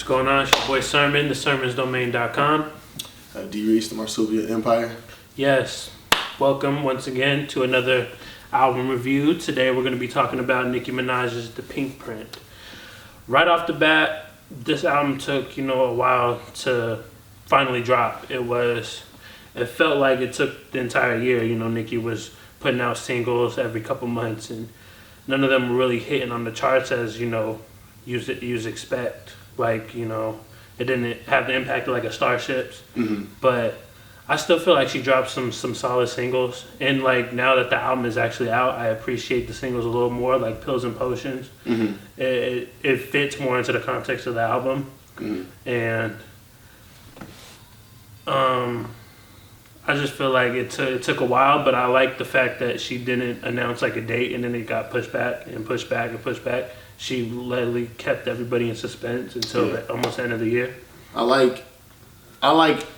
What's going on? It's your boy Sermon, thesermonsdomain.com. D-Reese, the Marsuvia Empire. Yes, welcome once again to another album review. Today we're going to be talking about Nicki Minaj's The Pinkprint. Right off the bat, this album took, a while to finally drop. It felt like it took the entire year. Nicki was putting out singles every couple months, and none of them were really hitting on the charts as, you'd expect. Like, it didn't have the impact of like a Starships, but I still feel like she dropped some solid singles. And like now that the album is actually out, I appreciate the singles a little more, like Pills and Potions. It fits more into the context of the album. And I just feel like it took a while, but I like the fact that she didn't announce like a date and then it got pushed back and pushed back and pushed back. She literally kept everybody in suspense until almost the end of the year. I like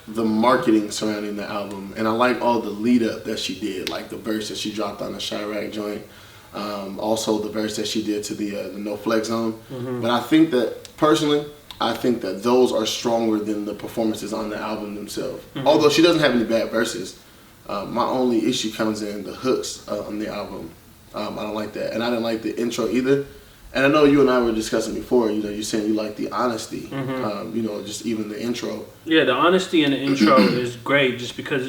the marketing surrounding the album, and I like all the lead up that she did, like the verse that she dropped on the Chirac joint, also the verse that she did to the No Flex Zone. But I think that personally, those are stronger than the performances on the album themselves. Although she doesn't have any bad verses, my only issue comes in the hooks on the album. I don't like that, and I didn't like the intro either. And I know you and I were discussing before, you're saying you like the honesty, just even the intro. Yeah, the honesty in the intro is great just because,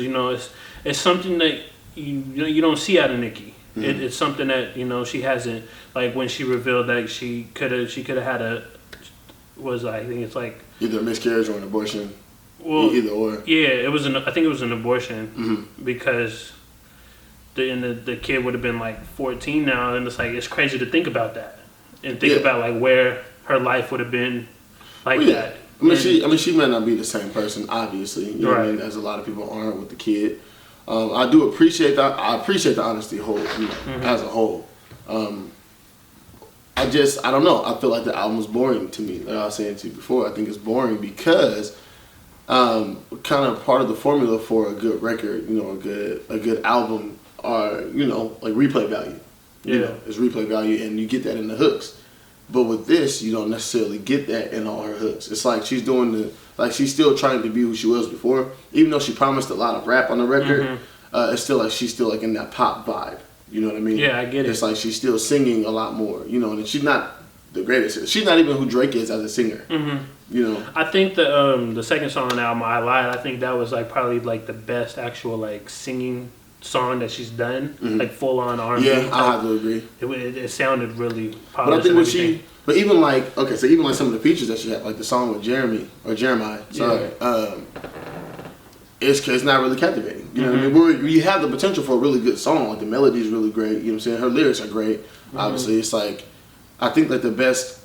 it's something that you don't see out of Nicki. It's something that, she hasn't, like when she revealed that she could have had I think it's like... either a miscarriage or an abortion. Well, either or. Yeah, I think it was an abortion because the kid would have been like 14 now, and it's crazy to think about that. And think about like where her life would have been that. She might not be the same person, obviously. You know what I mean? As a lot of people aren't with the kid. I do appreciate that. I appreciate the honesty as a whole. I don't know. I feel like the album was boring to me. Like I was saying to you before, I think it's boring because kind of part of the formula for a good record, a good album are, like replay value. It's replay value, and you get that in the hooks. But with this, you don't necessarily get that in all her hooks. It's like she's she's still trying to be who she was before. Even though she promised a lot of rap on the record, it's still like she's still like in that pop vibe. You know what I mean? Yeah, I get it. It's like she's still singing a lot more. And she's not the greatest. She's not even who Drake is as a singer. I think the second song on the album, I Lied, I think that was like probably like the best actual like singing song that she's done, like full on R&B. Yeah, I have to agree. It sounded really polished. But I think even like some of the features that she had, like the song with Jeremiah, it's not really captivating. You know what I mean? We have the potential for a really good song. Like the melody is really great. You know what I'm saying? Her lyrics are great. Obviously, it's like I think like the best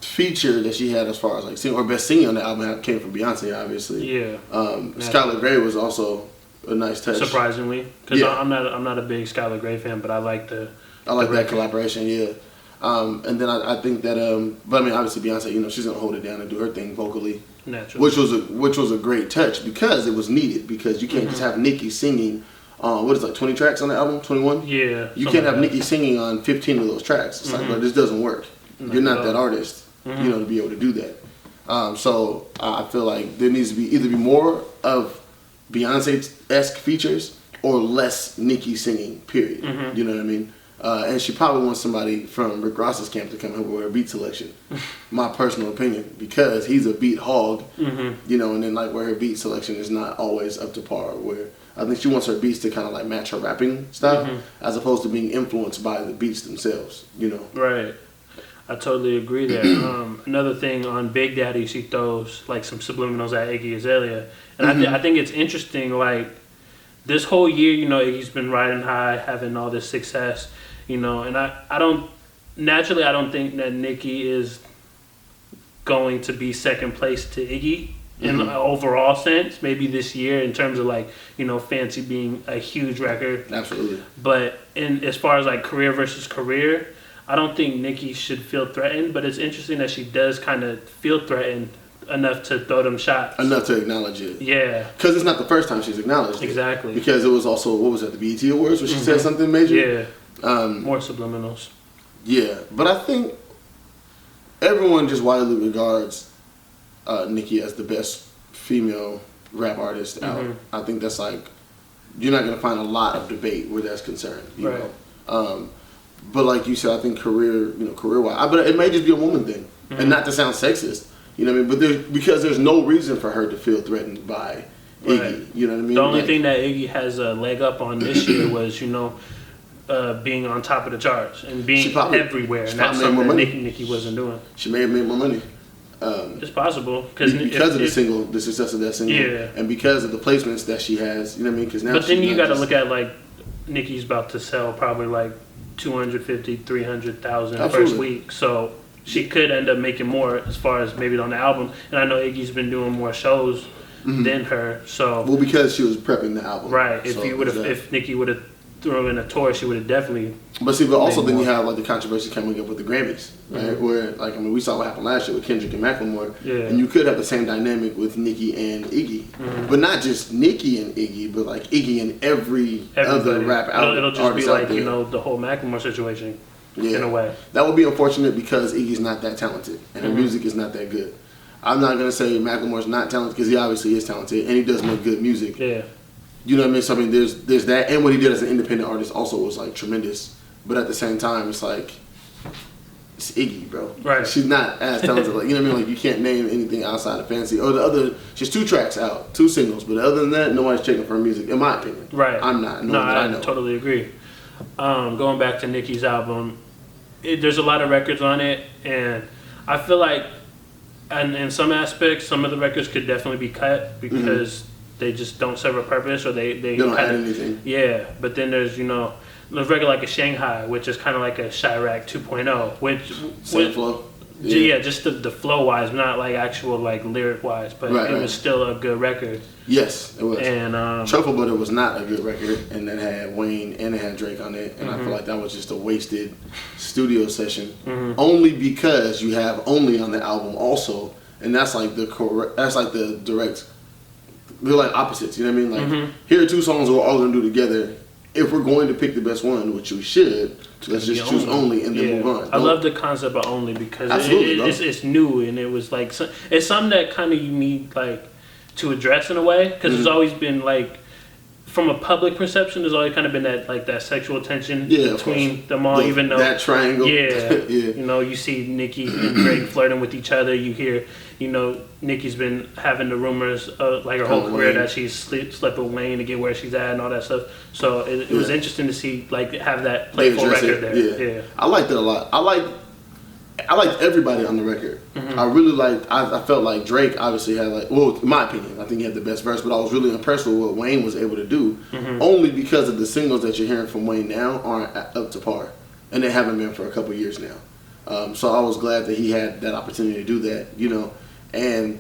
feature that she had as far as like singing or best singing on the album came from Beyonce. Obviously, Skylar Grey was also a nice touch. Surprisingly, because I'm not a big Skylar Grey fan, but I like that collaboration. Yeah, and then I think that but I mean obviously Beyonce, she's gonna hold it down and do her thing vocally, naturally, which was a great touch because it was needed because you can't just have Nicki singing. What is it, like 20 tracks on the album? 21? Yeah. You can't have Nicki singing on 15 of those tracks. It's like, bro, this doesn't work. You're not that artist, to be able to do that. So I feel like there needs to be either more of Beyonce-esque features or less Nicki singing, period. You know what I mean? And she probably wants somebody from Rick Ross's camp to come help with her beat selection. My personal opinion, because he's a beat hog, and then like where her beat selection is not always up to par. Where I think she wants her beats to kind of like match her rapping style, as opposed to being influenced by the beats themselves. Right. I totally agree there. Another thing on Big Daddy, she throws like some subliminals at Iggy Azalea. And I think it's interesting, like, this whole year, Iggy's been riding high, having all this success, and I don't think that Nicki is going to be second place to Iggy in an overall sense, maybe this year in terms of like, Fancy being a huge record. Absolutely. But as far as like career versus career, I don't think Nicki should feel threatened, but it's interesting that she does kind of feel threatened enough to throw them shots. Enough to acknowledge it. Yeah. Because it's not the first time she's acknowledged it. Exactly. Because it was also, what was that, the BET Awards where she said something major? Yeah. More subliminals. Yeah. But I think everyone just widely regards Nicki as the best female rap artist out. I think that's like, you're not gonna find a lot of debate where that's concerned. You know, but like you said, I think career wise, but it may just be a woman thing, and not to sound sexist. You know what I mean? But because there's no reason for her to feel threatened by Iggy. You know what I mean? The only thing that Iggy has a leg up on this year was, being on top of the charts and being everywhere, and that's something that Nicki wasn't doing. She may have made more money. It's possible because of the success of that single, and because of the placements that she has. You know what I mean? Because now, but then you got to look at like Nicki's about to sell probably like 250,000, 300,000 first week, so she could end up making more as far as maybe on the album. And I know Iggy's been doing more shows than her, so because she was prepping the album, right? If Nicki would have thrown in a tour, she would have definitely. But also then you have like the controversy coming up with the Grammys, right? Where like we saw what happened last year with Kendrick and Macklemore, and you could have the same dynamic with Nicki and Iggy, but not just Nicki and Iggy, but like Iggy and every other rap artist. It'll just be like the whole Macklemore situation. In a way, that would be unfortunate because Iggy's not that talented and her music is not that good. I'm not gonna say Macklemore's not talented because he obviously is talented and he does make good music. Yeah, you know what I mean. So I mean, there's that, and what he did as an independent artist also was like tremendous. But at the same time, it's like it's Iggy, bro. Right? She's not as talented. Like, you know what I mean? Like, you can't name anything outside of Fancy or the other. She's 2 tracks out, 2 singles, but other than that, nobody's checking for her music, in my opinion. Right? I'm not. No, I know. Totally agree. Going back to Nicki's album, there's a lot of records on it, and I feel like, and in some aspects, some of the records could definitely be cut because they just don't serve a purpose, or they don't add anything. Yeah, but then there's there's record like a Shanghai, which is kind of like a Chirac 2.0, which same flow. Yeah, just the flow wise, not like actual like lyric wise, but it was still a good record. Yes, it was. And Truffle Butter was not a good record, and that had Wayne and it had Drake on it, and I feel like that was just a wasted studio session. Only because you have Only on the album also, and that's like the direct. They're like opposites, you know what I mean? Like here are 2 songs we're all gonna do together. If we're going to pick the best one, which we should, let's just choose Only and then move on. I love the concept of Only because it's new, and it was like it's something that kind of you need like to address in a way, because there's always been like, from a public perception, there's always kind of been that sexual tension between them all, even though that triangle. You see Nicki and Drake flirting with each other. You hear, Nicki's been having the rumors like her whole career that she's slept with Wayne to get where she's at and all that stuff. So it was interesting to see have that playful record there. Yeah, I liked it a lot. I liked everybody on the record. I really liked. I felt like Drake obviously had in my opinion, I think he had the best verse. But I was really impressed with what Wayne was able to do, only because of the singles that you're hearing from Wayne now aren't up to par, and they haven't been for a couple years now. So I was glad that he had that opportunity to do that, and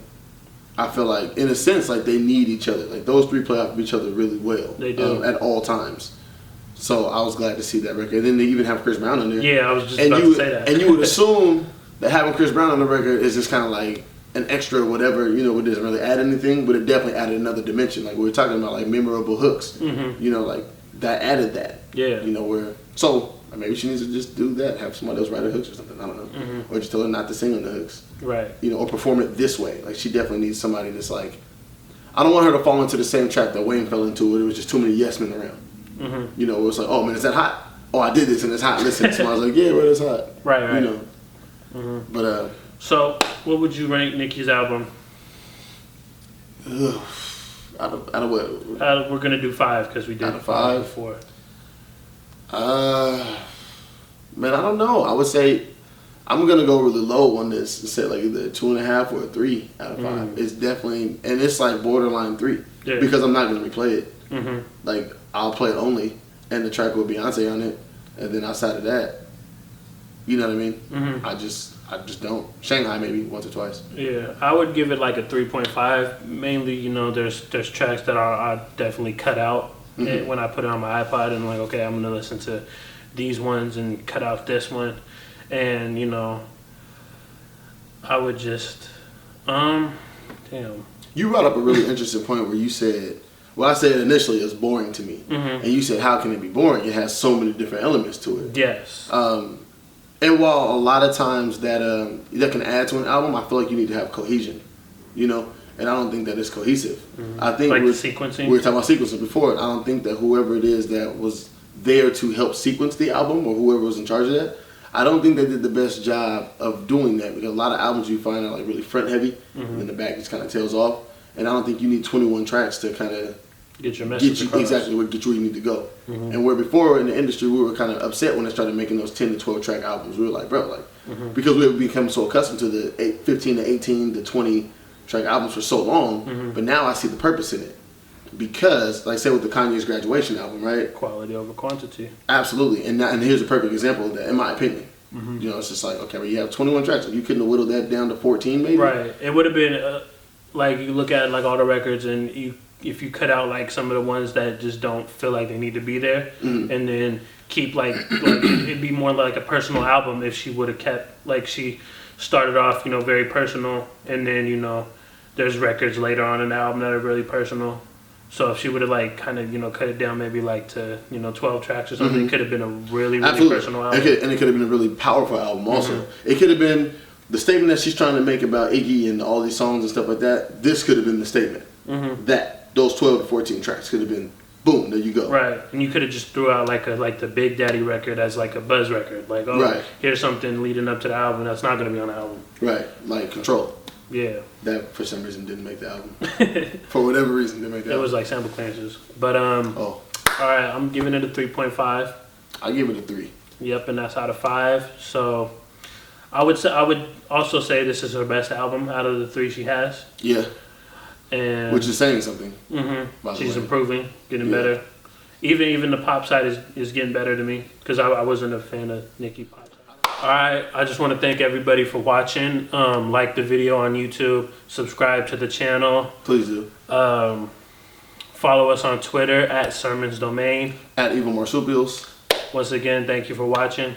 I feel like in a sense like they need each other. Like those 3 play off of each other really well. They do at all times. So I was glad to see that record. And then they even have Chris Brown on there. Yeah, I was just about to say that. And you would assume that having Chris Brown on the record is just kind of like an extra whatever, it doesn't really add anything, but it definitely added another dimension. Like we were talking about like memorable hooks, like that added that. Yeah. So maybe she needs to just do that, have somebody else write her hooks or something, I don't know. Or just tell her not to sing on the hooks. Right. Or perform it this way. Like she definitely needs somebody that's like, I don't want her to fall into the same trap that Wayne fell into where there was just too many yes men around. It was like, oh man, is that hot? Oh, I did this and it's hot. Listen, so I was like, yeah, well, it's hot. Right. But so, what would you rank Nicki's album? Out of what? We're gonna do 5 because we did out of 5 before. Man, I don't know. I would say I'm gonna go really low on this and say like either a 2.5 or a 3 out of 5. It's definitely, and it's like borderline 3 because I'm not gonna replay it. Like I'll play it Only, and the track with Beyonce on it, and then outside of that, you know what I mean? I just don't. Shanghai maybe once or twice. Yeah, I would give it like a 3.5. Mainly, there's tracks that I definitely cut out when I put it on my iPod, and I'm like, okay, I'm gonna listen to these ones and cut out this one, and I would just damn. You brought up a really interesting point where you said, well, I said initially it's boring to me, and you said, how can it be boring? It has so many different elements to it. Yes. And while a lot of times that can add to an album, I feel like you need to have cohesion, you know. And I don't think that it's cohesive. I think like sequencing. We were talking about sequencing before. I don't think that whoever it is that was there to help sequence the album, or whoever was in charge of that, I don't think they did the best job of doing that, because a lot of albums you find are like really front heavy, and the back just kind of tails off. And I don't think you need 21 tracks to kind of get your message across. Exactly, get you where you need to go. And where before in the industry we were kind of upset when they started making those 10 to 12 track albums. We were like, bro, like because we had become so accustomed to the 15 to 18 to 20 track albums for so long, but now I see the purpose in it. Because, like I said with the Kanye's Graduation album, right? Quality over quantity. Absolutely. And here's a perfect example of that, in my opinion. You know, it's just like, okay, well, you have 21 tracks. Like, you couldn't have whittled that down to 14 maybe? Right. It would have been, like, you look at, like, all the records, and if you cut out, like, some of the ones that just don't feel like they need to be there, and then keep, like it'd be more like a personal album if she would have kept, like, she started off, you know, very personal, and then, you know, there's records later on in the album that are really personal. So if she would have, like, kind of, you know, cut it down maybe like to, you know, 12 tracks or something, it could have been a really, really personal album. And it could have been a really powerful album also. It could have been the statement that she's trying to make about Iggy and all these songs and stuff like that. This could have been the statement. That those 12 to 14 tracks could have been, boom, there you go. Right. And you could have just threw out like the Big Daddy record as like a buzz record. Like, oh, here's something leading up to the album that's not going to be on the album. Right. Like Control. Yeah. That for some reason didn't make the album. For whatever reason didn't make the album. It was like sample clearances. But all right, I'm giving it a 3.5. I give it a 3. Yep, and that's out of 5. So I would also say this is her best album out of the 3 she has. Yeah. And which is saying something. She's improving, getting better. Even the pop side is getting better to me, because I wasn't a fan of Nicki pop. Alright, I just want to thank everybody for watching. Like the video on YouTube, subscribe to the channel. Please do. Follow us on Twitter at Sermons Domain. At Evil Marsupials. Once again, thank you for watching.